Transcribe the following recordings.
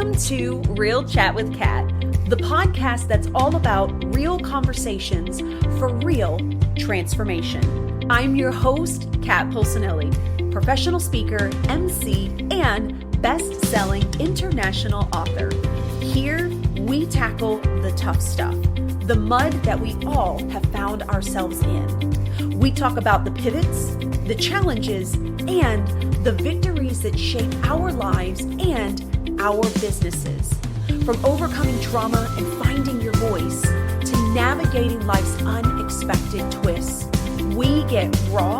Welcome to Real Chat with Kat, the podcast that's all about real conversations for real transformation. I'm your host, Kat Polsinelli, professional speaker, MC, and best-selling international author. Here, we tackle the tough stuff, the mud that we all have found ourselves in. We talk about the pivots, the challenges, and the victories that shape our lives and our businesses. From overcoming trauma and finding your voice to navigating life's unexpected twists, we get raw,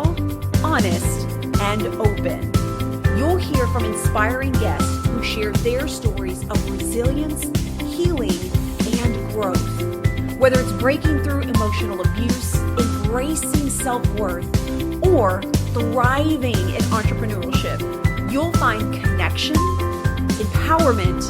honest, and open. You'll hear from inspiring guests who share their stories of resilience, healing, and growth. Whether it's breaking through emotional abuse, embracing self-worth, or thriving in entrepreneurship, you'll find connection, empowerment,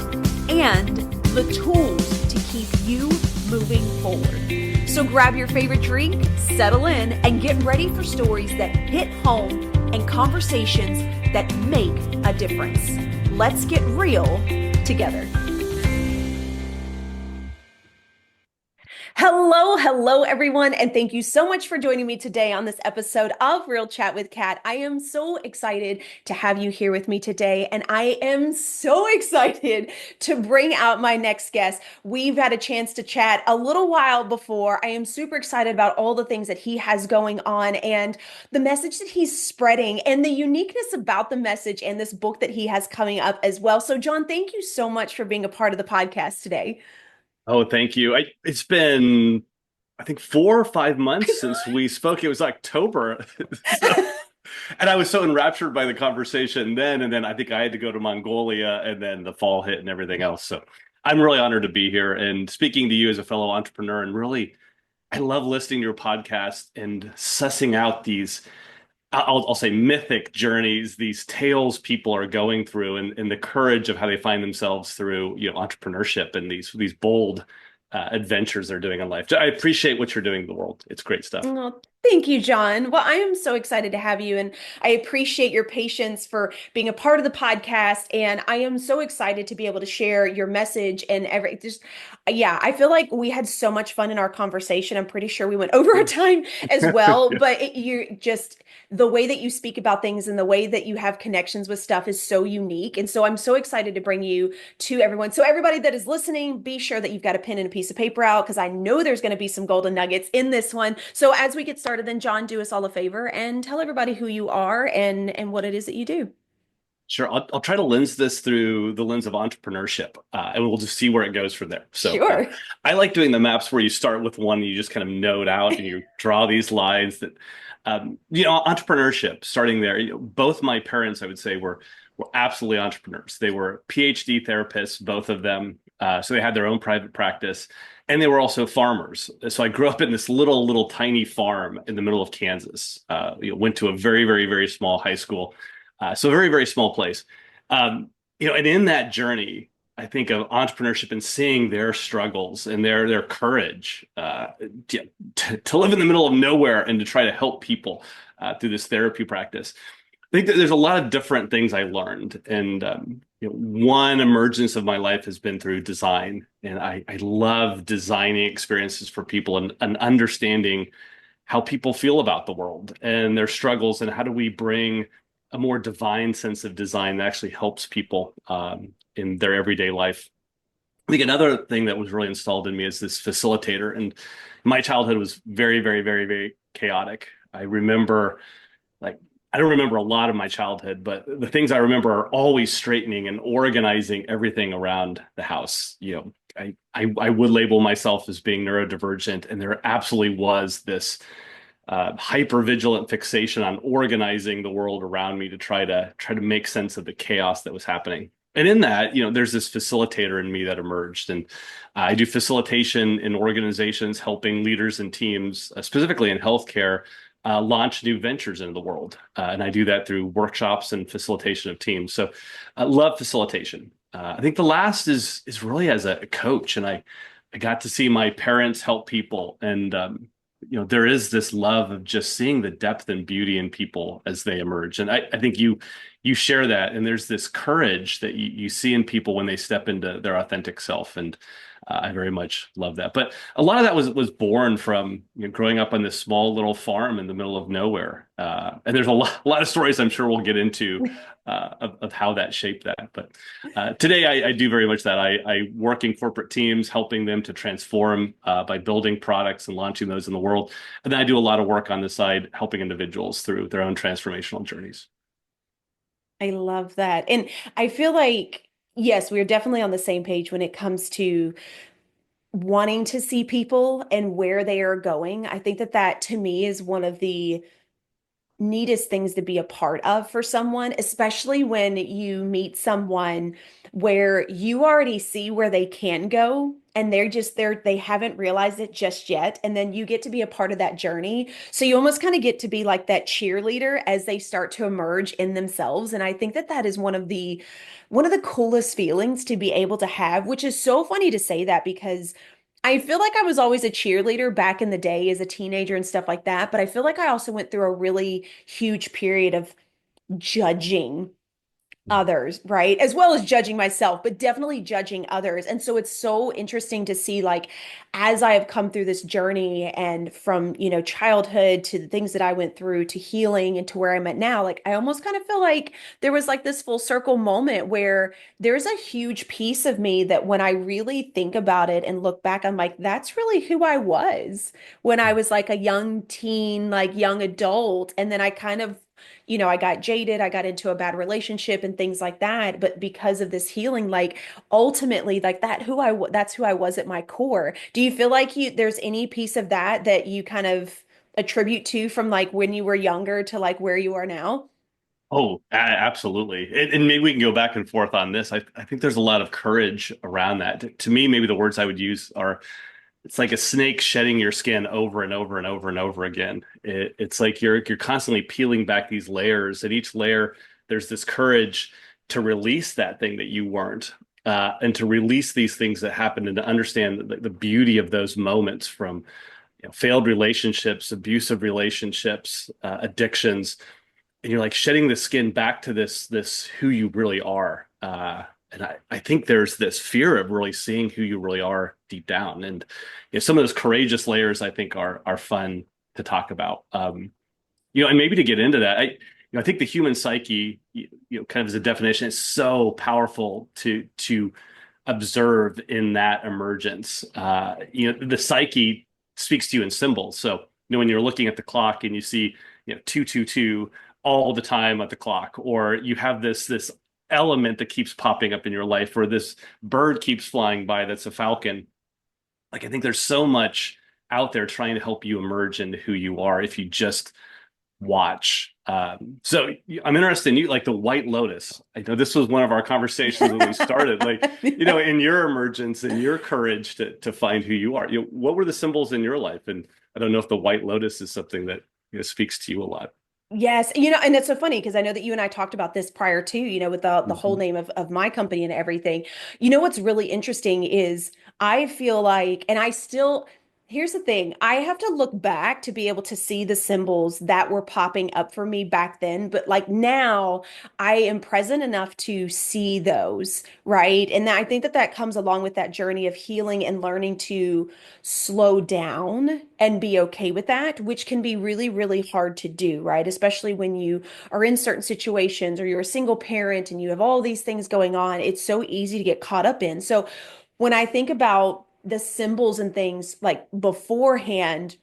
and the tools to keep you moving forward. So grab your favorite drink, settle in, and get ready for stories that hit home and conversations that make a difference. Let's get real together. Hello, everyone, and thank you so much for joining me today on this episode of Real Chat with Kat. I am so excited to have you here with me today, and I am so excited to bring out my next guest. We've had a chance to chat a little while before. I am super excited about all the things that he has going on and the message that he's spreading and the uniqueness about the message and this book that he has coming up as well. So, Jon, thank you so much for being a part of the podcast today. Oh, thank you. It's been, I think, 4 or 5 months since we spoke. It was October. And I was so enraptured by the conversation then. And then I think I had to go to Mongolia and then the fall hit and everything else. So I'm really honored to be here and speaking to you as a fellow entrepreneur. And really, I love listening to your podcast and sussing out these, I'll say, mythic journeys, these tales people are going through, and the courage of how they find themselves through, entrepreneurship and these bold adventures they're doing in life. I appreciate what you're doing in the world. It's great stuff. Oh, thank you, Jon. Well, I am so excited to have you, and I appreciate your patience for being a part of the podcast. And I am so excited to be able to share your message and I feel like we had so much fun in our conversation. I'm pretty sure we went over our time as well, but you're just the way that you speak about things and the way that you have connections with stuff is so unique. And so I'm so excited to bring you to everyone. So everybody that is listening, be sure that you've got a pen and a piece of paper out because I know there's going to be some golden nuggets in this one. So as we get started, then Jon, do us all a favor and tell everybody who you are and what it is that you do. Sure. I'll try to lens this through the lens of entrepreneurship, and we'll just see where it goes from there. So sure. I like doing the maps where you start with one and you just kind of note out and you draw these lines that, entrepreneurship, starting there. Both my parents, I would say, were absolutely entrepreneurs. They were PhD therapists, both of them. So they had their own private practice, and they were also farmers. So I grew up in this little tiny farm in the middle of Kansas. Went to a very, very, very small high school. So a very, very small place. And in that journey, I think of entrepreneurship and seeing their struggles and their courage to live in the middle of nowhere and to try to help people through this therapy practice. I think that there's a lot of different things I learned. And one emergence of my life has been through design. And I love designing experiences for people and understanding how people feel about the world and their struggles, and how do we bring a more divine sense of design that actually helps people in their everyday life. I think another thing that was really installed in me is this facilitator. And my childhood was very, very, very, very chaotic. I don't remember a lot of my childhood, but the things I remember are always straightening and organizing everything around the house. I would label myself as being neurodivergent, and there absolutely was this hyper-vigilant fixation on organizing the world around me to try to make sense of the chaos that was happening. And in that, there's this facilitator in me that emerged. And I do facilitation in organizations, helping leaders and teams, specifically in healthcare, launch new ventures into the world. And I do that through workshops and facilitation of teams. So I love facilitation. I think the last is really as a coach. And I got to see my parents help people. And there is this love of just seeing the depth and beauty in people as they emerge. And I think you share that. And there's this courage that you see in people when they step into their authentic self. And I very much love that. But a lot of that was born from growing up on this small little farm in the middle of nowhere. And there's a lot of stories I'm sure we'll get into of how that shaped that. But today I do very much that. I work in corporate teams, helping them to transform by building products and launching those in the world. And then I do a lot of work on the side, helping individuals through their own transformational journeys. I love that. And I feel like, yes, we're definitely on the same page when it comes to wanting to see people and where they are going. I think that that to me is one of the neatest things to be a part of for someone, especially when you meet someone where you already see where they can go and they haven't realized it just yet, and then you get to be a part of that journey. So you almost kind of get to be like that cheerleader as they start to emerge in themselves. And I think that that is one of the coolest feelings to be able to have, which is so funny to say that because I feel like I was always a cheerleader back in the day as a teenager and stuff like that, but I feel like I also went through a really huge period of judging others, right? As well as judging myself, but definitely judging others. And so it's so interesting to see, like, as I have come through this journey and from, childhood to the things that I went through to healing and to where I'm at now, like, I almost kind of feel like there was like this full circle moment where there's a huge piece of me that when I really think about it and look back, I'm like, that's really who I was when I was like a young teen, like young adult. And then I kind of I got jaded, I got into a bad relationship and things like that. But because of this healing, like ultimately, like that's who I was at my core. Do you feel like there's any piece of that that you kind of attribute to from like when you were younger to like where you are now? Oh, absolutely. And maybe we can go back and forth on this. I think there's a lot of courage around that. To me, maybe the words I would use are it's like a snake shedding your skin over and over and over and over again. It's like you're constantly peeling back these layers, and each layer there's this courage to release that thing that you weren't, and to release these things that happened, and to understand the beauty of those moments from failed relationships, abusive relationships, addictions, and you're like shedding the skin back to this who you really are. And I think there's this fear of really seeing who you really are deep down. And some of those courageous layers I think are fun to talk about. And maybe to get into that, I think the human psyche, kind of as a definition, is so powerful to observe in that emergence. The psyche speaks to you in symbols. So, when you're looking at the clock and you see, 222 all the time at the clock, or you have this element that keeps popping up in your life, or this bird keeps flying by that's a falcon. Like, I think there's so much out there trying to help you emerge into who you are if you just watch. So I'm interested in you, like the White Lotus. I know this was one of our conversations when we started, like, in your emergence and your courage to find who you are. What were the symbols in your life? And I don't know if the White Lotus is something that speaks to you a lot. Yes, and it's so funny because I know that you and I talked about this prior to, with the whole Mhm. name of my company and everything. What's really interesting is I feel like, and here's the thing, I have to look back to be able to see the symbols that were popping up for me back then, but like now I am present enough to see those, right? And I think that that comes along with that journey of healing and learning to slow down and be okay with that, which can be really, really hard to do, right? Especially when you are in certain situations or you're a single parent and you have all these things going on. It's so easy to get caught up in. So when I think about the symbols and things like beforehand,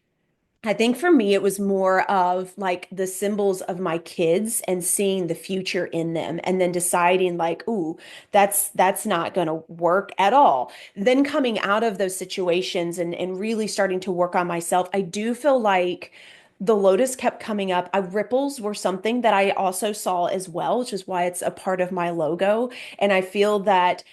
I think for me, it was more of like the symbols of my kids and seeing the future in them and then deciding like, ooh, that's not going to work at all. Then coming out of those situations and really starting to work on myself, I do feel like the lotus kept coming up. Ripples were something that I also saw as well, which is why it's a part of my logo. And I feel that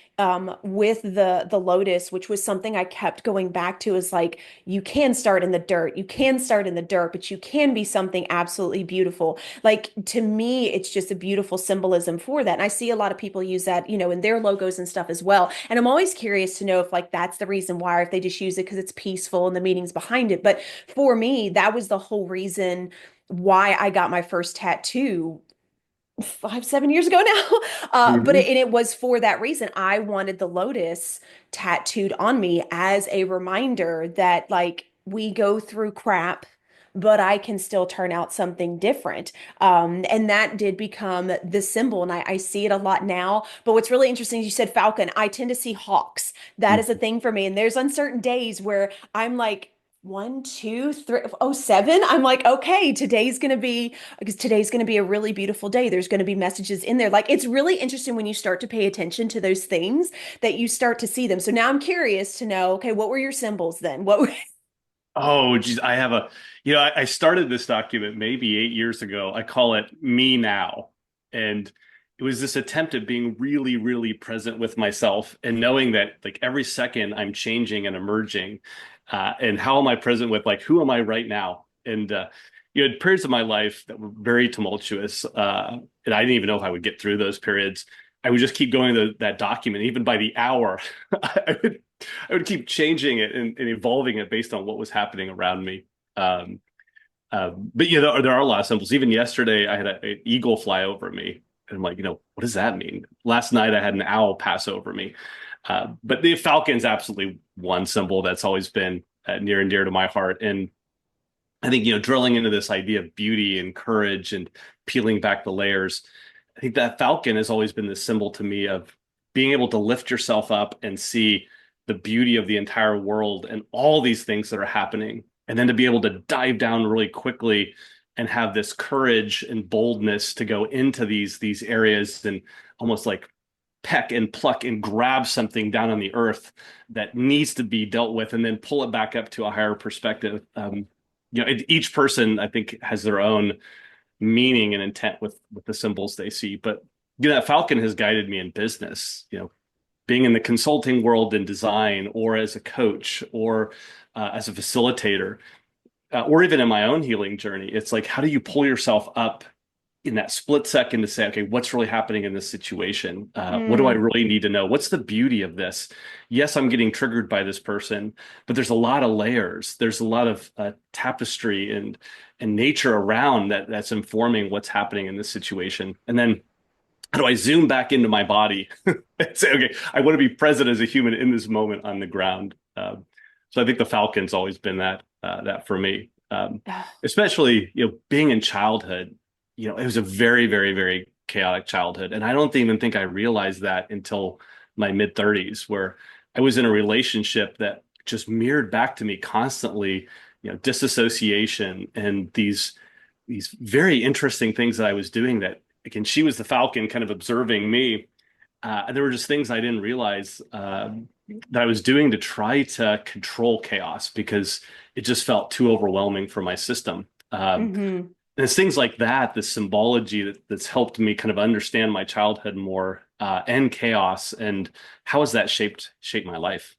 with the lotus, which was something I kept going back to, is like, you can start in the dirt, you can start in the dirt, but you can be something absolutely beautiful. Like, to me, it's just a beautiful symbolism for that. And I see a lot of people use that, in their logos and stuff as well. And I'm always curious to know if like that's the reason why, or if they just use it because it's peaceful and the meanings behind it. But for me, that was the whole reason why I got my first tattoo 5, 7 years ago now. But Mhm. it was for that reason. I wanted the lotus tattooed on me as a reminder that, like, we go through crap, but I can still turn out something different. And that did become the symbol. And I see it a lot now. But what's really interesting is you said falcon. I tend to see hawks. That is a thing for me. And there's uncertain days where I'm like, 1, 2, 3, oh, 7. I'm like, okay, today's gonna be because today's going to be a really beautiful day. There's going to be messages in there. Like, it's really interesting when you start to pay attention to those things that you start to see them. So now I'm curious to know, okay, what were your symbols then? What were Oh, geez, I have I started this document maybe 8 years ago. I call it Me Now. And it was this attempt at being really, really present with myself and knowing that like every second I'm changing and emerging. And how am I present with like, who am I right now? And, you had periods of my life that were very tumultuous. And I didn't even know if I would get through those periods. I would just keep going to that document, even by the hour. I would I would keep changing it and evolving it based on what was happening around me. Um, but there are a lot of symbols. Even yesterday, I had an eagle fly over me, and I'm like, what does that mean? Last night, I had an owl pass over me. But the falcon's absolutely one symbol that's always been near and dear to my heart. And I think, drilling into this idea of beauty and courage and peeling back the layers, I think that falcon has always been the symbol to me of being able to lift yourself up and see the beauty of the entire world and all these things that are happening. And then to be able to dive down really quickly and have this courage and boldness to go into these areas and almost like peck and pluck and grab something down on the earth that needs to be dealt with and then pull it back up to a higher perspective. Each person I think has their own meaning and intent with the symbols they see. But that falcon has guided me in business. Being in the consulting world in design, or as a coach, or as a facilitator, or even in my own healing journey. It's like, how do you pull yourself up in that split second to say, okay, what's really happening in this situation? What do I Mm, really need to know? What's the beauty of this? Yes, I'm getting triggered by this person, but there's a lot of layers. There's a lot of tapestry and nature around that's informing what's happening in this situation. And then how do I zoom back into my body and say, okay, I want to be present as a human in this moment on the ground. So I think the falcon's always been that for me. Especially being in childhood, it was a very, very, very chaotic childhood, and I don't even think I realized that until my mid 30s, where I was in a relationship that just mirrored back to me constantly, disassociation and these very interesting things that I was doing that, again, she was the falcon kind of observing me. There were just things I didn't realize that I was doing to try to control chaos because it just felt too overwhelming for my system. hmm And it's things like that, the symbology that's helped me kind of understand my childhood more and chaos and how has that shaped my life.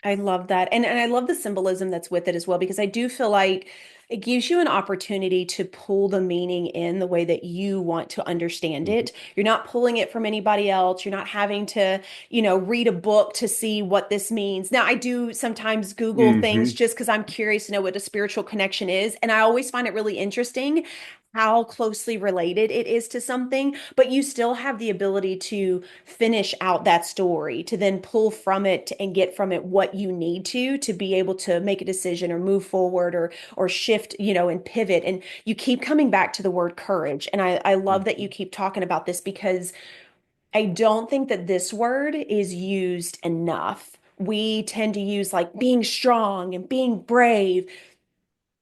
I love that. And I love the symbolism that's with it as well, because I do feel like it gives you an opportunity to pull the meaning in the way that you want to understand Mhm. it. You're not pulling it from anybody else. You're not having to, read a book to see what this means. Now, I do sometimes Google things Mhm. just because I'm curious to know what a spiritual connection is. And I always find it really interesting how closely related it is to something, but you still have the ability to finish out that story, to then pull from it and get from it what you need to be able to make a decision or move forward or shift, and pivot. And you keep coming back to the word courage. And I love that you Mhm. keep talking about this, because I don't think that this word is used enough. We tend to use like being strong and being brave,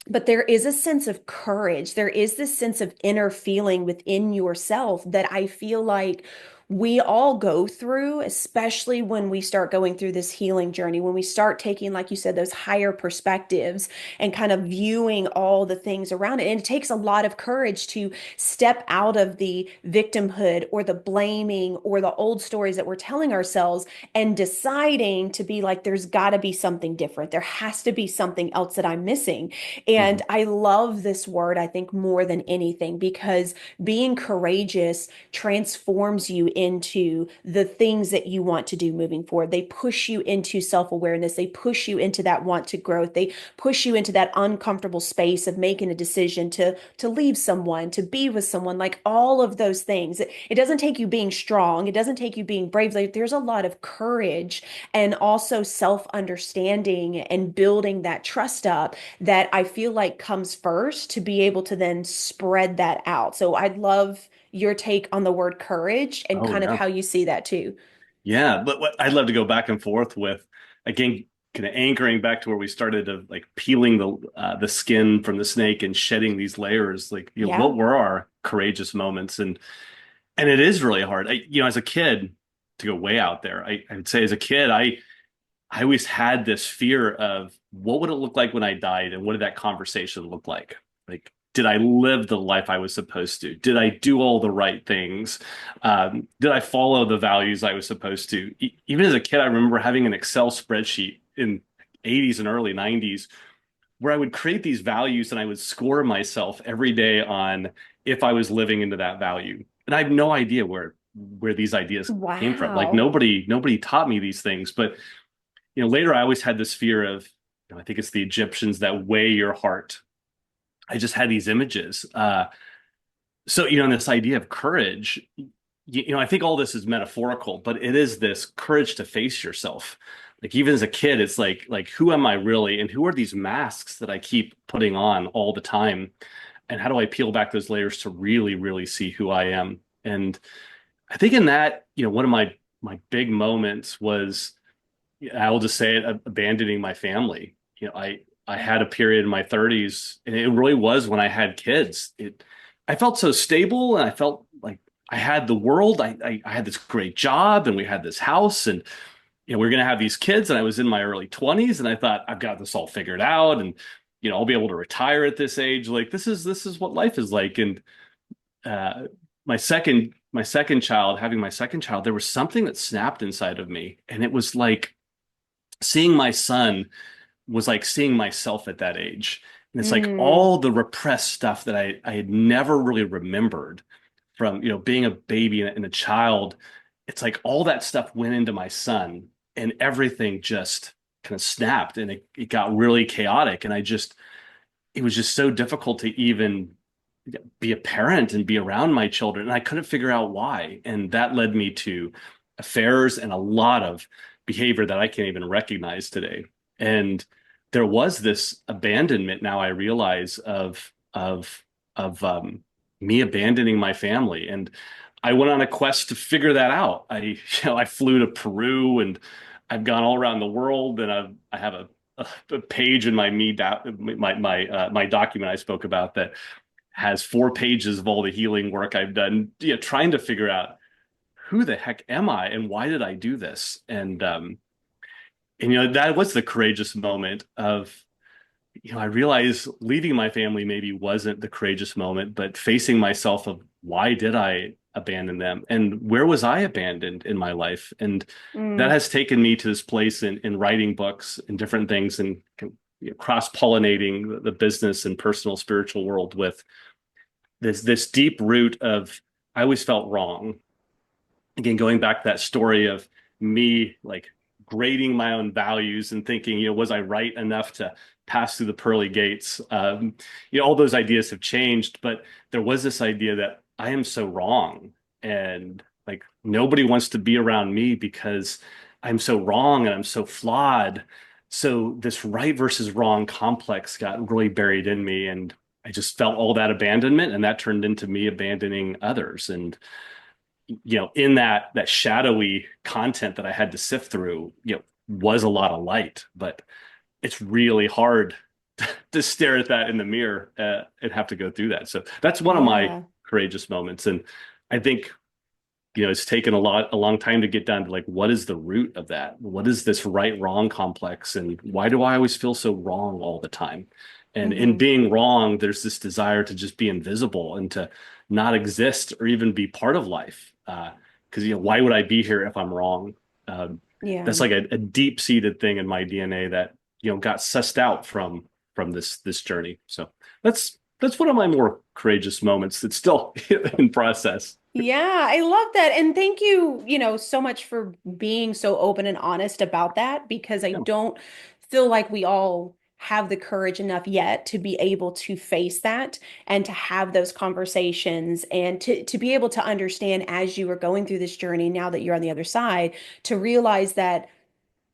but there is a sense of courage. There is this sense of inner feeling within yourself that I feel like we all go through, especially when we start going through this healing journey, when we start taking, like you said, those higher perspectives and kind of viewing all the things around it. And it takes a lot of courage to step out of the victimhood or the blaming or the old stories that we're telling ourselves and deciding to be like, there's got to be something different. There has to be something else that I'm missing. Mhm. And I love this word, I think, more than anything, because being courageous transforms you into the things that you want to do moving forward. They push you into self-awareness. They push you into that want to growth. They push you into that uncomfortable space of making a decision to leave someone, to be with someone, like all of those things. It doesn't take you being strong. It doesn't take you being brave. Like, there's a lot of courage and also self-understanding and building that trust up that I feel like comes first to be able to then spread that out. So I'd love your take on the word courage and Oh kind of yeah. how you see that too. Yeah, but what I'd love to go back and forth with, again, kind of anchoring back to where we started of like peeling the skin from the snake and shedding these layers. Like, Yeah. what were our courageous moments? And it is really hard. As a kid, to go way out there, I would say as a kid, I always had this fear of what would it look like when I died, and what did that conversation look like? Like, did I live the life I was supposed to? Did I do all the right things? Did I follow the values I was supposed to? Even as a kid, I remember having an Excel spreadsheet in 80s and early 90s where I would create these values and I would score myself every day on if I was living into that value. And I have no idea where these ideas came from. Like, Wow. nobody taught me these things, but later I always had this fear of, I think it's the Egyptians that weigh your heart. I just had these images. So, in this idea of courage, I think all this is metaphorical, but it is this courage to face yourself. Like, even as a kid, it's like, who am I really? And who are these masks that I keep putting on all the time? And how do I peel back those layers to really, really see who I am? And I think in that, one of my big moments was, I will just say it, abandoning my family. I had a period in my 30s, and it really was when I had kids. I felt so stable, and I felt like I had the world. I had this great job, and we had this house, and we are going to have these kids. And I was in my early 20s, and I thought I've got this all figured out, and I'll be able to retire at this age. Like, this is what life is like. And uh, my second child, having my second child, there was something that snapped inside of me, and it was like seeing my son was like seeing myself at that age. And it's like Mm, all the repressed stuff that I had never really remembered from, being a baby and a child. It's like all that stuff went into my son, and everything just kind of snapped, and it got really chaotic. And it was just so difficult to even be a parent and be around my children. And I couldn't figure out why. And that led me to affairs and a lot of behavior that I can't even recognize today. And there was this abandonment, now I realize, of me abandoning my family. And I went on a quest to figure that out. I flew to Peru, and I've gone all around the world, and I have a page in my document I spoke about that has 4 pages of all the healing work I've done, trying to figure out who the heck am I and why did I do this? And that was the courageous moment of, I realized leaving my family maybe wasn't the courageous moment, but facing myself of why did I abandon them, and where was I abandoned in my life? And that mm. has taken me to this place in writing books and different things, and cross-pollinating the business and personal spiritual world with this deep root of, I always felt wrong. Again, going back to that story of me like grading my own values and thinking, was I right enough to pass through the pearly gates? All those ideas have changed, but there was this idea that I am so wrong, and like nobody wants to be around me because I'm so wrong and I'm so flawed. So this right versus wrong complex got really buried in me, and I just felt all that abandonment, and that turned into me abandoning others. And in that shadowy content that I had to sift through, was a lot of light, but it's really hard to stare at that in the mirror, and have to go through that. So that's one of my Yeah. courageous moments. And I think, it's taken a long time to get down to like, what is the root of that? What is this right wrong complex? And why do I always feel so wrong all the time? And in Mm-hmm. being wrong, there's this desire to just be invisible and to not exist or even be part of life. Because, why would I be here if I'm wrong? Yeah. That's like a deep-seated thing in my DNA that, got sussed out from this journey. So that's one of my more courageous moments that's still in process. Yeah, I love that. And thank you, so much for being so open and honest about that because I Yeah. don't feel like we all have the courage enough yet to be able to face that and to have those conversations and to be able to understand as you are going through this journey, now that you're on the other side, to realize that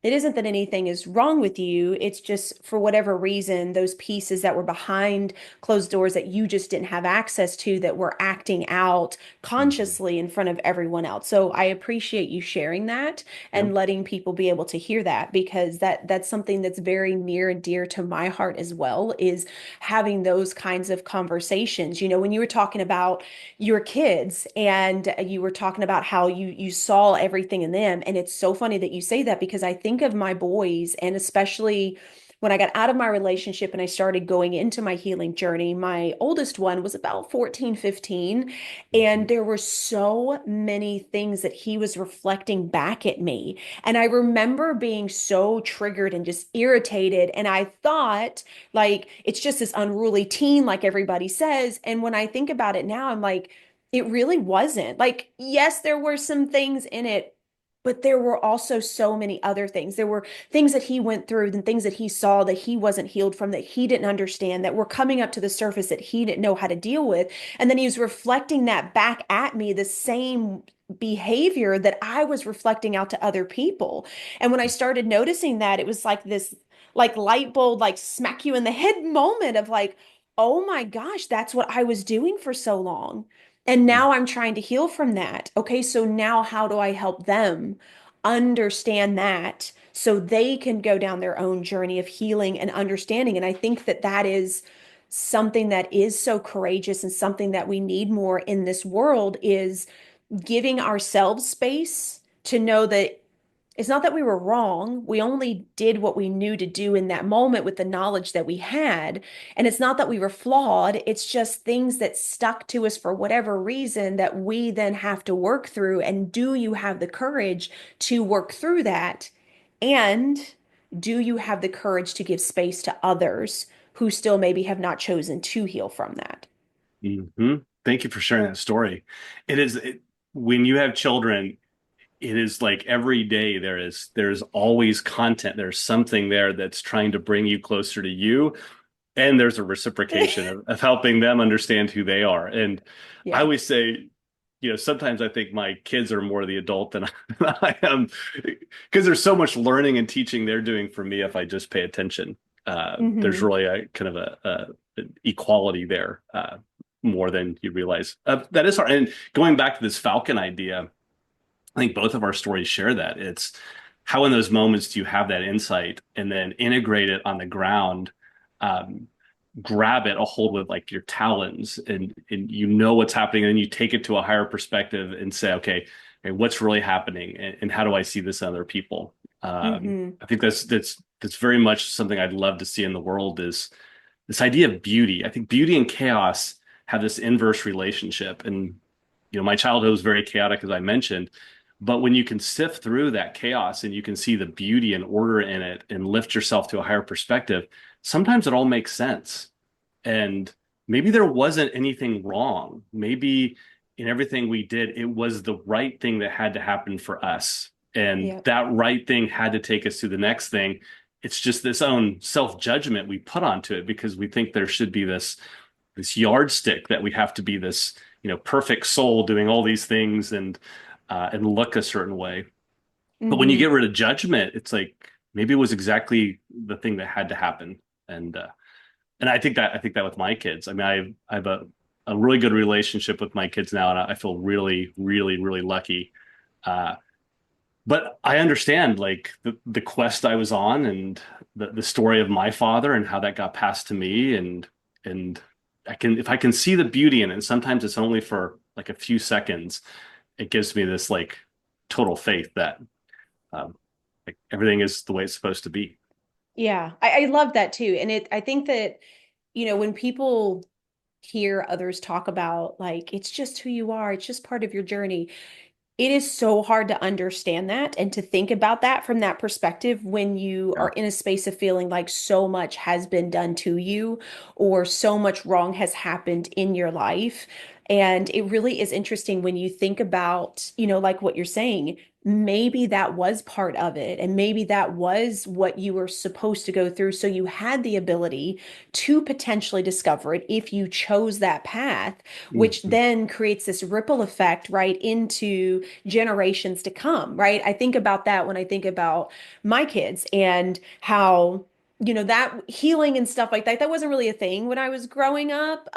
it isn't that anything is wrong with you. It's just for whatever reason, those pieces that were behind closed doors that you just didn't have access to that were acting out Mhm. consciously in front of everyone else. So I appreciate you sharing that Yeah. and letting people be able to hear that because that's something that's very near and dear to my heart as well, is having those kinds of conversations. When you were talking about your kids and you were talking about how you saw everything in them, and it's so funny that you say that because I think of my boys, and especially when I got out of my relationship and I started going into my healing journey. My oldest one was about 14, 15, and Mhm. there were so many things that he was reflecting back at me. And I remember being so triggered and just irritated. And I thought, like, it's just this unruly teen, like everybody says. And when I think about it now, I'm like, it really wasn't. Like, yes, there were some things in it, but there were also so many other things. There were things that he went through and things that he saw that he wasn't healed from, that he didn't understand, that were coming up to the surface that he didn't know how to deal with. And then he was reflecting that back at me, the same behavior that I was reflecting out to other people. And when I started noticing that, it was like this, like light bulb, like smack you in the head moment of like, oh my gosh, that's what I was doing for so long. And now I'm trying to heal from that. Okay, so now how do I help them understand that so they can go down their own journey of healing and understanding? And I think that that is something that is so courageous and something that we need more in this world, is giving ourselves space to know that it's not that we were wrong. We only did what we knew to do in that moment with the knowledge that we had. And it's not that we were flawed. It's just things that stuck to us for whatever reason that we then have to work through. And do you have the courage to work through that? And do you have the courage to give space to others who still maybe have not chosen to heal from that? Hmm. Thank you for sharing that story. When you have children, it is like every day there's always content. There's something there that's trying to bring you closer to you, and there's a reciprocation of helping them understand who they are. And I Yeah. always say, sometimes I think my kids are more the adult than I am, because there's so much learning and teaching they're doing for me if I just pay attention. There's Hmm. really a kind of an equality there, more than you realize. That is hard. And going back to this falcon idea, I think both of our stories share that. It's how in those moments do you have that insight and then integrate it on the ground, um, grab it a hold with like your talons, and what's happening, and then you take it to a higher perspective and say, okay, what's really happening, and how do I see this in other people? Hmm. I think that's very much something I'd love to see in the world, is this idea of beauty. I think beauty and chaos have this inverse relationship. And my childhood was very chaotic, as I mentioned, but when you can sift through that chaos and you can see the beauty and order in it and lift yourself to a higher perspective, sometimes it all makes sense. And maybe there wasn't anything wrong. Maybe in everything we did, it was the right thing that had to happen for us. And Yep. that right thing had to take us to the next thing. It's just this own self-judgment we put onto it because we think there should be this yardstick that we have to be this, perfect soul doing all these things and look a certain way. But when you Hmm. get rid of judgment, it's like maybe it was exactly the thing that had to happen. And I think that with my kids. I mean, I have a really good relationship with my kids now, and I feel really, really, really lucky. Uh, but I understand like the quest I was on, and the story of my father and how that got passed to me, and if I can see the beauty in it, and sometimes it's only for like a few seconds, it gives me this like total faith that um, like everything is the way it's supposed to be. Yeah, I love that too. And I think that, when people hear others talk about like, it's just who you are, it's just part of your journey. It is so hard to understand that and to think about that from that perspective when you Yeah. are in a space of feeling like so much has been done to you or so much wrong has happened in your life. And it really is interesting when you think about, like what you're saying, maybe that was part of it. And maybe that was what you were supposed to go through. So you had the ability to potentially discover it if you chose that path, which Mhm. then creates this ripple effect right into generations to come, right? I think about that when I think about my kids and how that healing and stuff like that, that wasn't really a thing when I was growing up.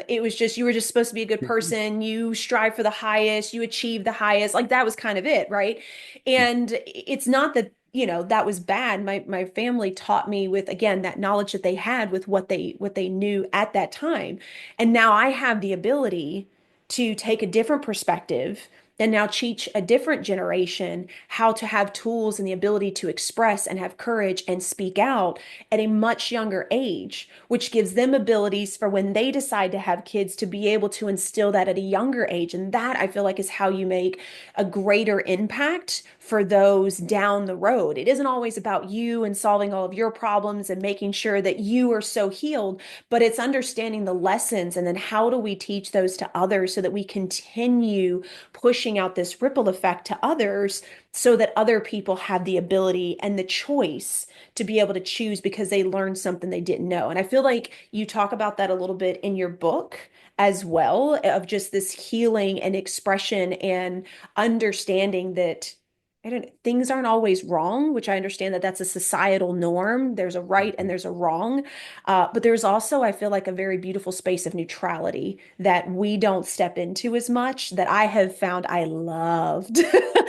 It was just, you were just supposed to be a good person, you strive for the highest, you achieve the highest, like that was kind of it, right? And it's not that that was bad. My family taught me with, again, that knowledge that they had with what they knew at that time. And now I have the ability to take a different perspective and now teach a different generation how to have tools and the ability to express and have courage and speak out at a much younger age, which gives them abilities for when they decide to have kids to be able to instill that at a younger age. And that I feel like is how you make a greater impact for those down the road. It isn't always about you and solving all of your problems and making sure that you are so healed, but it's understanding the lessons and then how do we teach those to others so that we continue pushing out this ripple effect to others so that other people have the ability and the choice to be able to choose because they learned something they didn't know. And I feel like you talk about that a little bit in your book as well, of just this healing and expression and understanding that things aren't always wrong, which I understand that that's a societal norm. There's a right and Mhm. there's a wrong. But there's also, I feel like, a very beautiful space of neutrality that we don't step into as much that I have found I loved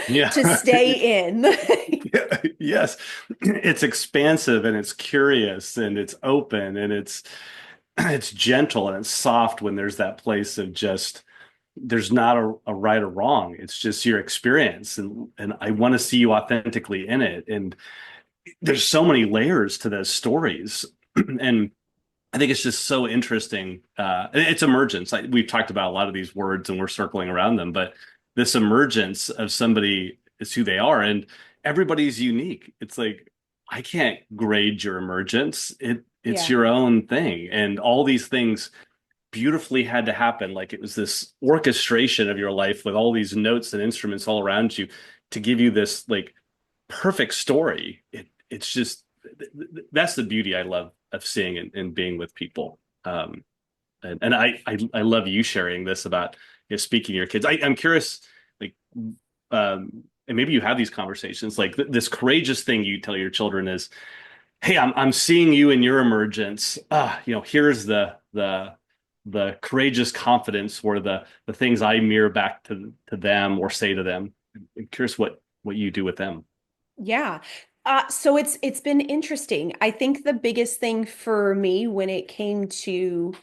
Yeah. to stay in. Yeah, yes, it's expansive and it's curious and it's open and it's gentle and it's soft when there's that place of just there's not a right or wrong. It's just your experience and I want to see you authentically in it. And there's so many layers to those stories. And I think it's just so interesting. It's emergence. We've talked about a lot of these words and we're circling around them, but this emergence of somebody is who they are, and everybody's unique. It's like I can't grade your emergence. It's Yeah. your own thing, and all these things beautifully had to happen. Like it was this orchestration of your life with all these notes and instruments all around you to give you this like perfect story. It's just that's the beauty I love of seeing and being with people. And I love you sharing this about speaking to your kids. I'm curious, like, and maybe you have these conversations. Like this courageous thing you tell your children is, "Hey, I'm seeing you in your emergence. Here's the courageous confidence or the things I mirror back to them or say to them." I'm curious what you do with them. Yeah. So it's been interesting. I think the biggest thing for me when it came to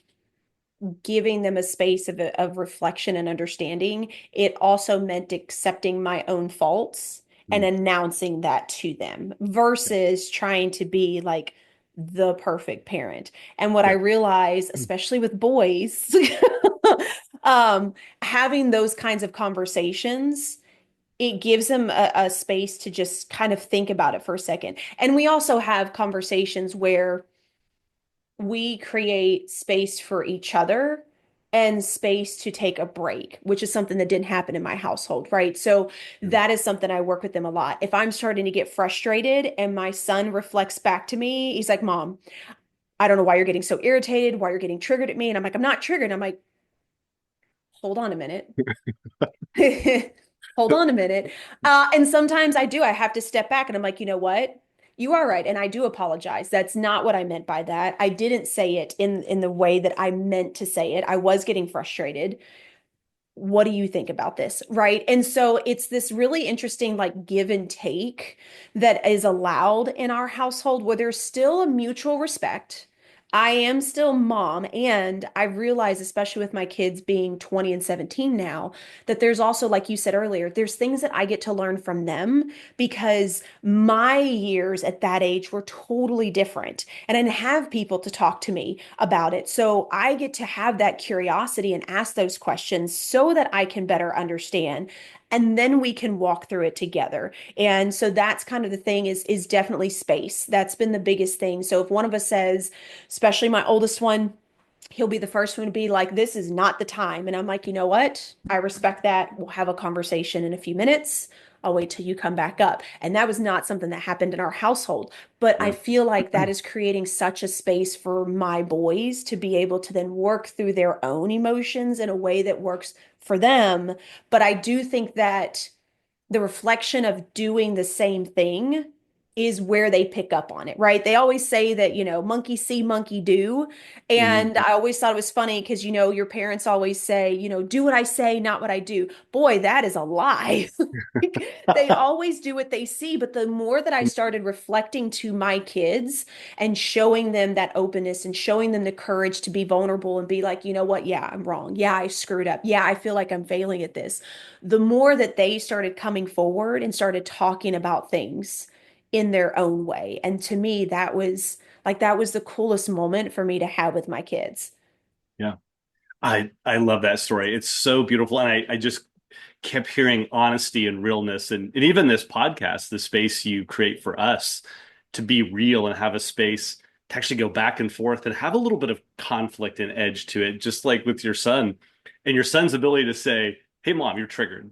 giving them a space of reflection and understanding, it also meant accepting my own faults and Mm. announcing that to them Yeah. versus trying to be like the perfect parent. And what I Yeah. realize, especially with boys, um, having those kinds of conversations, it gives them a space to just kind of think about it for a second. And we also have conversations where we create space for each other and space to take a break, which is something that didn't happen in my household, right? So Mm. that is something I work with them a lot. If I'm starting to get frustrated and my son reflects back to me, he's like, Mom, I don't know why you're getting so irritated, why you're getting triggered at me. And I'm like, I'm not triggered. I'm like, hold on a minute. Hold on a minute. And sometimes I do. I have to step back and I'm like, you know what? You are right. And I do apologize. That's not what I meant by that. I didn't say it in the way that I meant to say it. I was getting frustrated. What do you think about this? Right. And so it's this really interesting, like, give and take that is allowed in our household where there's still a mutual respect. I am still mom, and I realize, especially with my kids being 20 and 17 now, that there's also, like you said earlier, there's things that I get to learn from them because my years at that age were totally different. And I didn't have people to talk to me about it. So I get to have that curiosity and ask those questions so that I can better understand. And then we can walk through it together. And so that's kind of the thing is definitely space. That's been the biggest thing. So if one of us says, especially my oldest one, he'll be the first one to be like, this is not the time. And I'm like, you know what? I respect that. We'll have a conversation in a few minutes. I'll wait till you come back up. And that was not something that happened in our household. But I Yeah. feel like that is creating such a space for my boys to be able to then work through their own emotions in a way that works for them. But I do think that the reflection of doing the same thing is where they pick up on it, right? They always say that, monkey see, monkey do. And Mhm. I always thought it was funny because, your parents always say, do what I say, not what I do. Boy, that is a lie. They always do what they see. But the more that I started reflecting to my kids and showing them that openness and showing them the courage to be vulnerable and be like, you know what? Yeah, I'm wrong. Yeah, I screwed up. Yeah, I feel like I'm failing at this. The more that they started coming forward and started talking about things in their own way. And to me, that was the coolest moment for me to have with my kids. Yeah. I love that story. It's so beautiful. And I just kept hearing honesty and realness and even this podcast, the space you create for us to be real and have a space to actually go back and forth and have a little bit of conflict and edge to it, just like with your son and your son's ability to say, hey mom, you're triggered.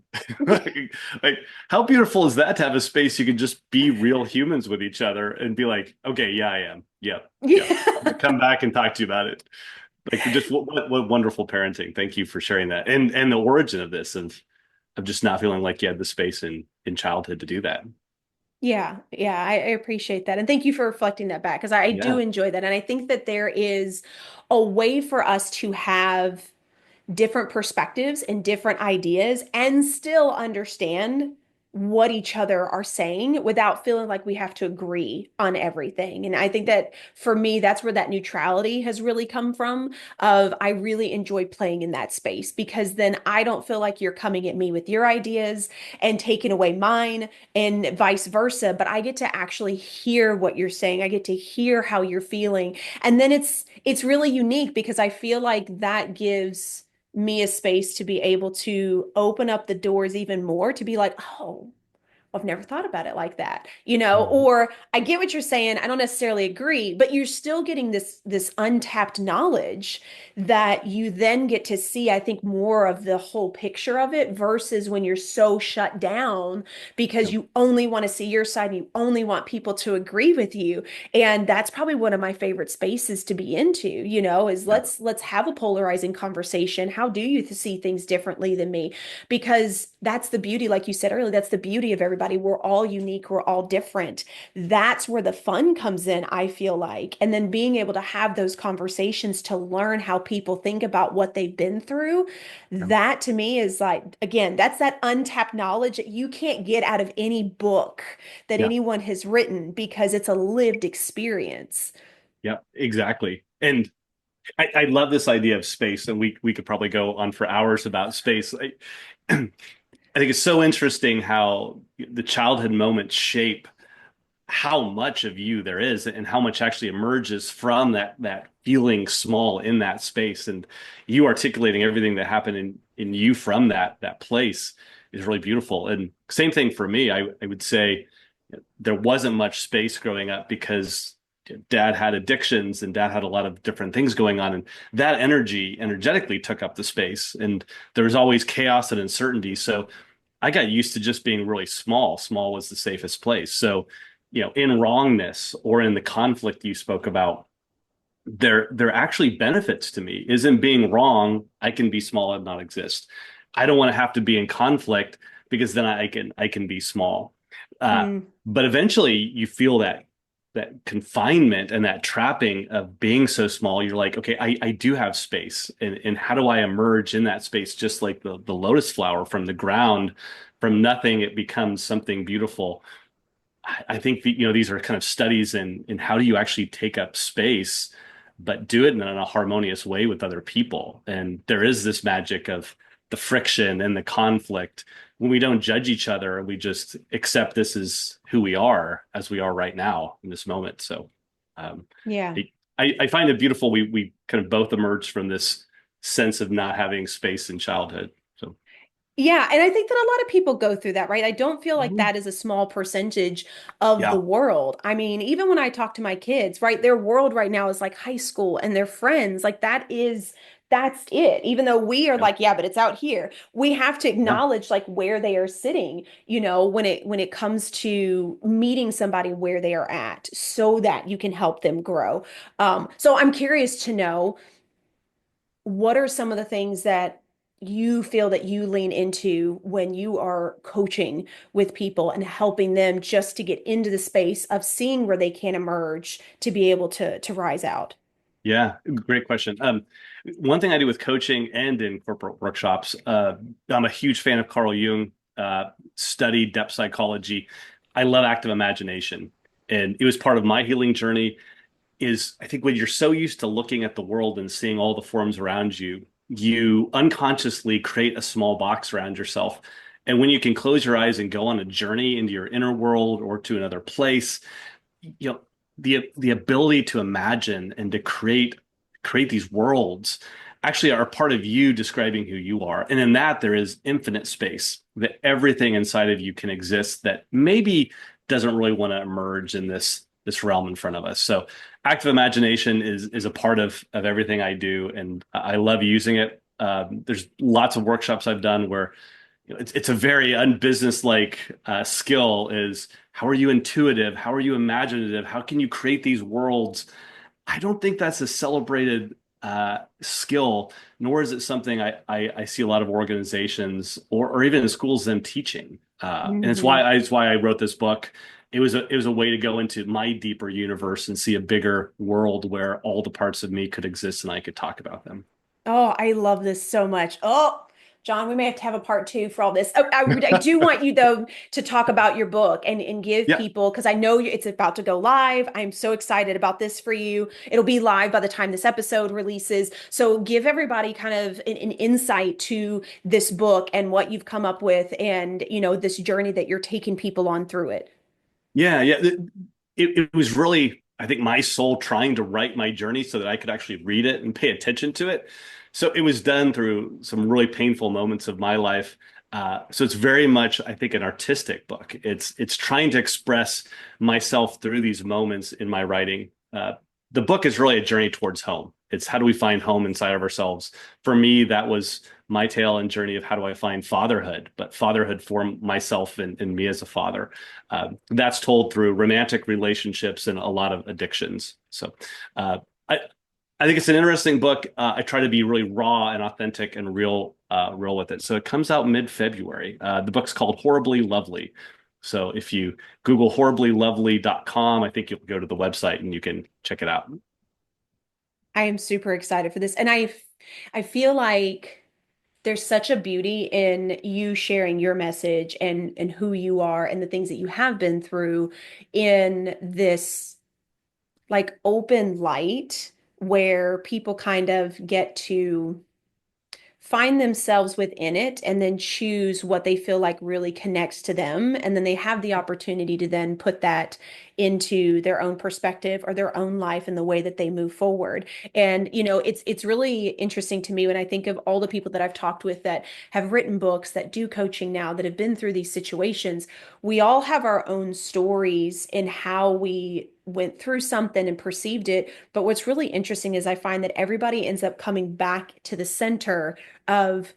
Like how beautiful is that to have a space you can just be real humans with each other and be like, okay, yeah, I am. Yep. Yep. I'm gonna Yeah. come back and talk to you about it. Like just what wonderful parenting. Thank you for sharing that. And the origin of this of just not feeling like you had the space in childhood to do that. Yeah, yeah, I appreciate that. And thank you for reflecting that back because I do Yeah. enjoy that. And I think that there is a way for us to have different perspectives and different ideas and still understand what each other are saying without feeling like we have to agree on everything. And I think that for me, that's where that neutrality has really come from of I really enjoy playing in that space because then I don't feel like you're coming at me with your ideas and taking away mine and vice versa, but I get to actually hear what you're saying. I get to hear how you're feeling. And then it's really unique because I feel like that gives me a space to be able to open up the doors even more to be like, oh, I've never thought about it like that, Mhm. or I get what you're saying. I don't necessarily agree, but you're still getting this untapped knowledge that you then get to see, I think, more of the whole picture of it versus when you're so shut down because Yep. you only want to see your side and you only want people to agree with you. And that's probably one of my favorite spaces to be into, is Yep. let's have a polarizing conversation. How do you see things differently than me? Because that's the beauty, like you said earlier, that's the beauty of everybody. We're all unique, we're all different. That's where the fun comes in, I feel like. And then being able to have those conversations to learn how people think about what they've been through, Yep. that to me is like, again, that's that untapped knowledge that you can't get out of any book that Yeah. anyone has written because it's a lived experience. Yeah. Exactly. And I love this idea of space, and we could probably go on for hours about space. I think it's so interesting how the childhood moments shape how much of you there is and how much actually emerges from that feeling small in that space, and you articulating everything that happened in you from that place is really beautiful. And same thing for me. I would say there wasn't much space growing up because dad had addictions and dad had a lot of different things going on, and that energetically took up the space, and there was always chaos and uncertainty. So I got used to just being really small. Small was the safest place. So, in wrongness or in the conflict you spoke about, there are actually benefits to me. Is in being wrong, I can be small and not exist. I don't want to have to be in conflict because then I can be small. Uh, Mm, but eventually you feel that confinement and that trapping of being so small. You're like, okay, I do have space, and how do I emerge in that space? Just like the lotus flower from the ground, from nothing, it becomes something beautiful. I think these are kind of studies in how do you actually take up space but do it in a harmonious way with other people. And there is this magic of the friction and the conflict when we don't judge each other, we just accept this is who we are as we are right now in this moment. So um, Yeah. I find it beautiful. We kind of both emerged from this sense of not having space in childhood. So Yeah, and I think that a lot of people go through that, right? I don't feel like Mhm. that is a small percentage of the Yeah, world. I mean, even when I talk to my kids, right, their world right now is like high school and their friends. Like that's it. Even though we are yeah, like, yeah, but it's out here. We have to yeah. acknowledge like where they are sitting, when it comes to meeting somebody where they are at so that you can help them grow. So I'm curious to know what are some of the things that you feel that you lean into when you are coaching with people and helping them just to get into the space of seeing where they can emerge to be able to rise out? Yeah, great question. One thing I do with coaching and in corporate workshops, I'm a huge fan of Carl Jung, studied depth psychology. I love active imagination, and it was part of my healing journey. Is I think when you're so used to looking at the world and seeing all the forms around you, you unconsciously create a small box around yourself. And when you can close your eyes and go on a journey into your inner world or to another place, you know, the ability to imagine and to create these worlds actually are part of you describing who you are. And in that there is infinite space that everything inside of you can exist that maybe doesn't really want to emerge in this realm in front of us. So active imagination is a part of everything I do, and I love using it. There's lots of workshops I've done where it's a very unbusiness-like skill. Is how are you intuitive? How are you imaginative? How can you create these worlds? I don't think that's a celebrated skill, nor is it something I see a lot of organizations or even in schools them teaching. And it's why I wrote this book. It was a way to go into my deeper universe and see a bigger world where all the parts of me could exist and I could talk about them. Oh, I love this so much. Oh, John, we may have to have a part two for all this. Oh, I do want you though to talk about your book and give Yeah. people, because I know it's about to go live. I'm so excited about this for you. It'll be live by the time this episode releases. So give everybody kind of an insight to this book and what you've come up with and, this journey that you're taking people on through it. Yeah, yeah. It was really, I think, my soul trying to write my journey so that I could actually read it and pay attention to it. So it was done through some really painful moments of my life. So it's very much, I think, an artistic book. It's trying to express myself through these moments in my writing. The book is really a journey towards home. It's how do we find home inside of ourselves? For me, that was my tale and journey of how do I find fatherhood, but fatherhood for myself and me as a father. That's told through romantic relationships and a lot of addictions. So uh, I, I think it's an interesting book. I try to be really raw and authentic and real with it. So it comes out mid-February. The book's called Horribly Lovely. So if you Google horriblylovely.com, I think you'll go to the website and you can check it out. I am super excited for this. And I feel like there's such a beauty in you sharing your message and who you are and the things that you have been through in this like open light where people kind of get to find themselves within it and then choose what they feel like really connects to them. And then they have the opportunity to then put that into their own perspective or their own life and the way that they move forward. And it's really interesting to me when I think of all the people that I've talked with that have written books, that do coaching now, that have been through these situations. We all have our own stories in how we went through something and perceived it. But what's really interesting is I find that everybody ends up coming back to the center of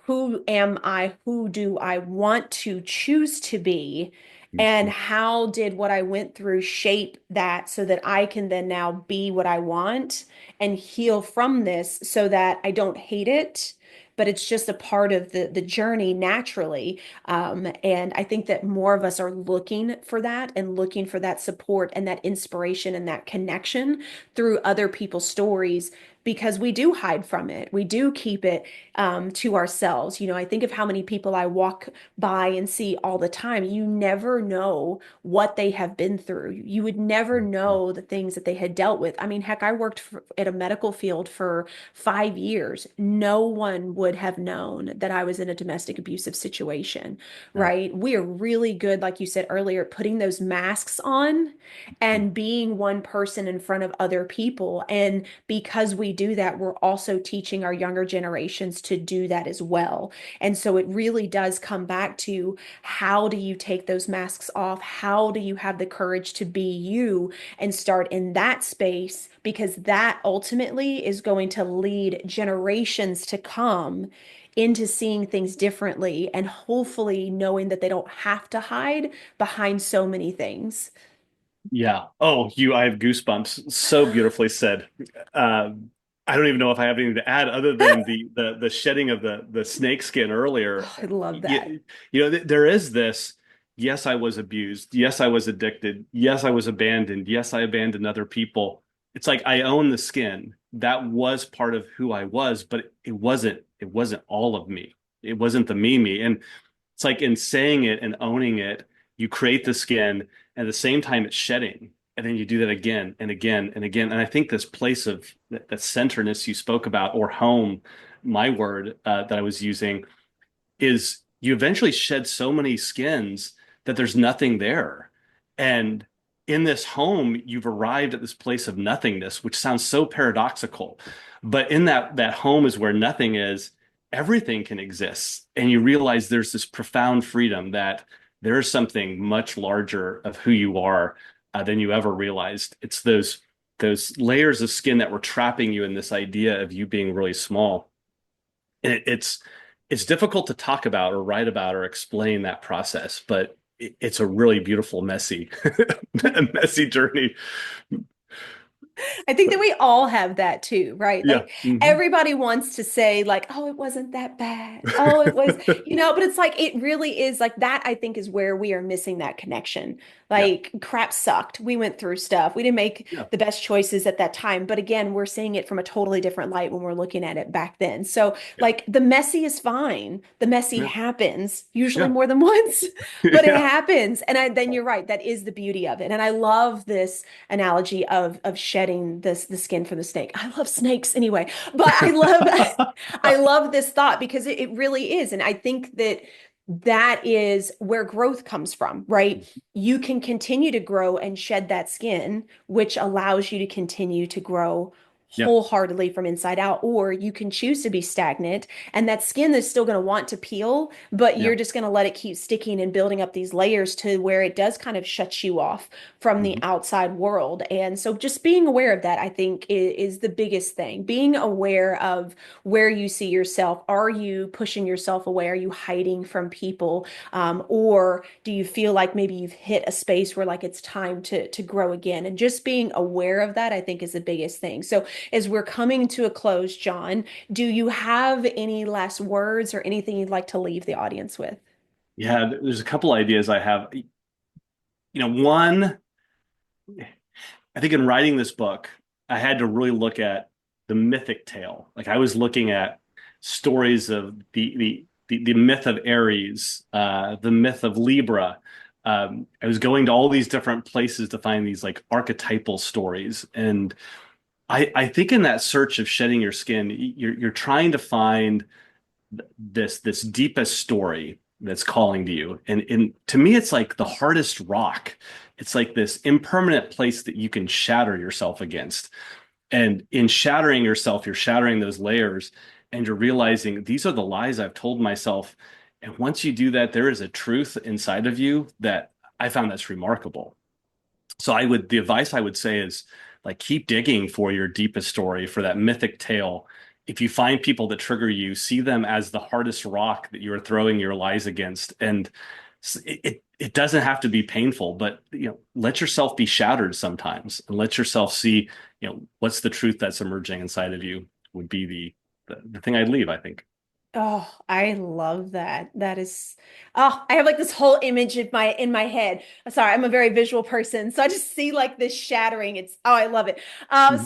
who am I? Who do I want to choose to be? And how did what I went through shape that so that I can then now be what I want and heal from this so that I don't hate it, but it's just a part of the journey naturally. And I think that more of us are looking for that and looking for that support and that inspiration and that connection through other people's stories because we do hide from it. We do keep it to ourselves. I think of how many people I walk by and see all the time. You never know what they have been through. You would never know the things that they had dealt with. I mean, heck, I worked at a medical field for 5 years. No one would have known that I was in a domestic abusive situation, Yeah. right? We are really good, like you said earlier, putting those masks on and being one person in front of other people. And because we do that, we're also teaching our younger generations to do that as well. And so it really does come back to, how do you take those masks off? How do you have the courage to be you and start in that space? Because that ultimately is going to lead generations to come into seeing things differently and hopefully knowing that they don't have to hide behind so many things. Yeah. Oh, I have goosebumps. So beautifully said. I don't even know if I have anything to add other than the shedding of the snake skin earlier. Oh, I love that. There is this, yes, I was abused. Yes, I was addicted. Yes, I was abandoned. Yes, I abandoned other people. It's like I own the skin. That was part of who I was, but it wasn't all of me. It wasn't the me. And it's like in saying it and owning it, you create the skin, and at the same time it's shedding. And then you do that again and again and again. And I think this place of that centeredness you spoke about, or home, my word that I was using, is you eventually shed so many skins that there's nothing there. And in this home, you've arrived at this place of nothingness, which sounds so paradoxical. But in that home is where nothing is, everything can exist. And you realize there's this profound freedom that there is something much larger of who you are than you ever realized. It's those layers of skin that were trapping you in this idea of you being really small. And it's difficult to talk about or write about or explain that process, but it's a really beautiful, messy, messy journey. I think that we all have that too, right? Yeah. Like Hmm. everybody wants to say like, oh, it wasn't that bad. Oh, it was, but it's like it really is like that, I think is where we are missing that connection. Yeah. Like crap sucked. We went through stuff. We didn't make Yeah. the best choices at that time. But again, we're seeing it from a totally different light when we're looking at it back then. So Yeah. like the messy is fine. The messy Yeah. happens, usually Yeah. more than once, but it Yeah. happens. And then you're right. That is the beauty of it. And I love this analogy of shedding the skin from the snake. I love snakes anyway, but I love I love this thought because it really is. And I think that that is where growth comes from, right? You can continue to grow and shed that skin, which allows you to continue to grow Yeah. wholeheartedly from inside out, or you can choose to be stagnant and that skin is still going to want to peel, but Yeah. you're just going to let it keep sticking and building up these layers to where it does kind of shut you off from the Mhm. outside world. And so just being aware of that, I think, is the biggest thing. Being aware of where you see yourself. Are you pushing yourself away? Are you hiding from people? Or do you feel like maybe you've hit a space where like it's time to grow again? And just being aware of that, I think, is the biggest thing. So as we're coming to a close, Jon, do you have any last words or anything you'd like to leave the audience with? Yeah. There's a couple ideas I have. One, I think in writing this book, I had to really look at the mythic tale. Like I was looking at stories of the myth of Aries, the myth of Libra. I was going to all these different places to find these like archetypal stories, and I think in that search of shedding your skin, you're trying to find this deepest story that's calling to you. And to me, it's like the hardest rock. It's like this impermanent place that you can shatter yourself against. And in shattering yourself, you're shattering those layers and you're realizing these are the lies I've told myself. And once you do that, there is a truth inside of you that I found that's remarkable. So the advice I would say is like keep digging for your deepest story, for that mythic tale. If you find people that trigger you, see them as the hardest rock that you are throwing your lies against. And it doesn't have to be painful, but let yourself be shattered sometimes and let yourself see, what's the truth that's emerging inside of you would be the thing I'd leave, I think. Oh, I love that. That is, oh, I have like this whole image in my head. Sorry, I'm a very visual person, so I just see like this shattering. It's, oh, I love it.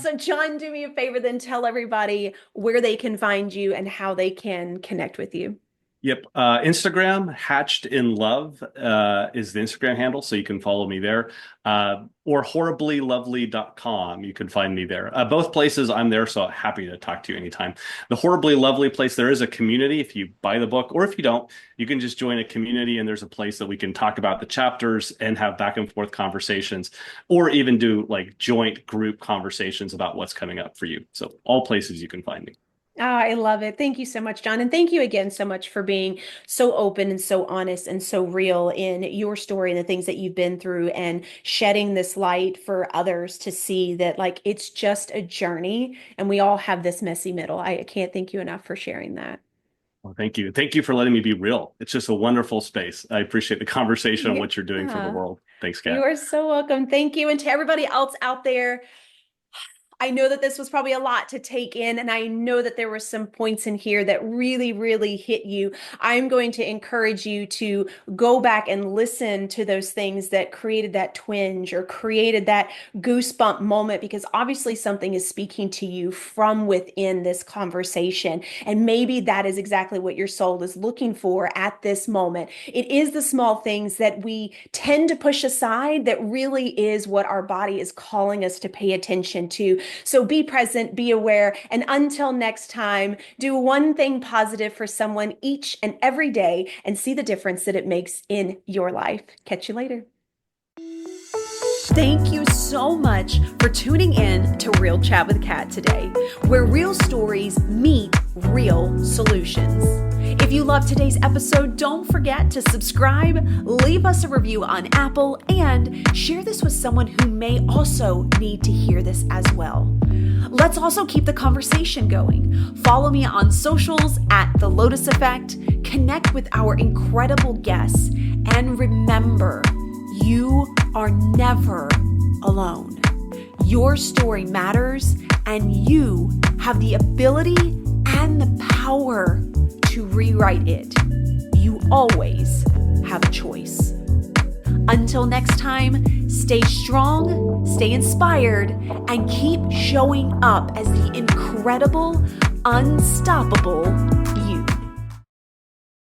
So John, do me a favor, then tell everybody where they can find you and how they can connect with you. Yep. Instagram, Hatched in Love, is the Instagram handle. So you can follow me there. Or horriblylovely.com. You can find me there. Both places I'm there. So happy to talk to you anytime. The Horribly Lovely place, there is a community. If you buy the book, or if you don't, you can just join a community, and there's a place that we can talk about the chapters and have back and forth conversations, or even do like joint group conversations about what's coming up for you. So all places you can find me. Oh, I love it. Thank you so much, John. And thank you again so much for being so open and so honest and so real in your story and the things that you've been through and shedding this light for others to see that like it's just a journey and we all have this messy middle. I can't thank you enough for sharing that. Well, thank you. Thank you for letting me be real. It's just a wonderful space. I appreciate the conversation on what you're doing for the Yeah. world. Thanks, You Kat. are so welcome. Thank you. And to everybody else out there, I know that this was probably a lot to take in, and I know that there were some points in here that really, really hit you. I'm going to encourage you to go back and listen to those things that created that twinge or created that goosebump moment, because obviously something is speaking to you from within this conversation. And maybe that is exactly what your soul is looking for at this moment. It is the small things that we tend to push aside that really is what our body is calling us to pay attention to. So be present, be aware, and until next time, do one thing positive for someone each and every day and see the difference that it makes in your life. Catch you later. Thank you so much for tuning in to Real Chat with Kat today, where real stories meet real solutions. If you love today's episode, don't forget to subscribe, leave us a review on Apple, and share this with someone who may also need to hear this as well. Let's also keep the conversation going. Follow me on socials at The Lotus Effect, connect with our incredible guests, and remember, you are never alone. Your story matters, and you have the ability and the power to rewrite it. You always have a choice. Until next time, stay strong, stay inspired, and keep showing up as the incredible, unstoppable